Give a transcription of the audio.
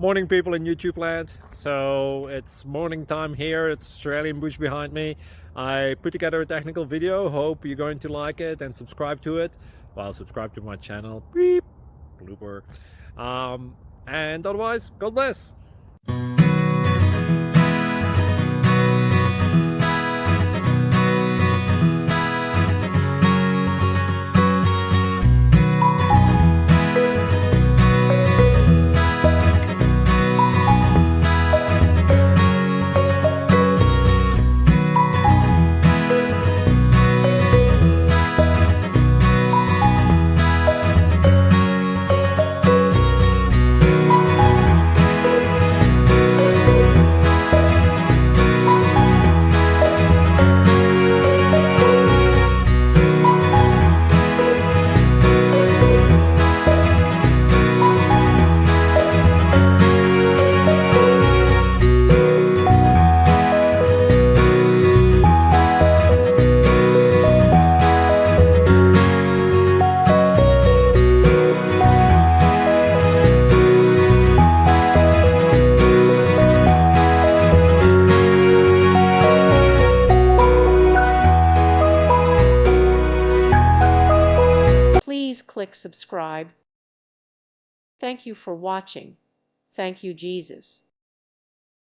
Morning, people in YouTube land. So it's morning time here. It's Australian bush behind me. I put together a technical video. Hope you're going to like it and subscribe to it. Well, subscribe to my channel. Beep. Blooper. And otherwise, God bless. Please click subscribe. Thank you for watching. Thank you, Jesus.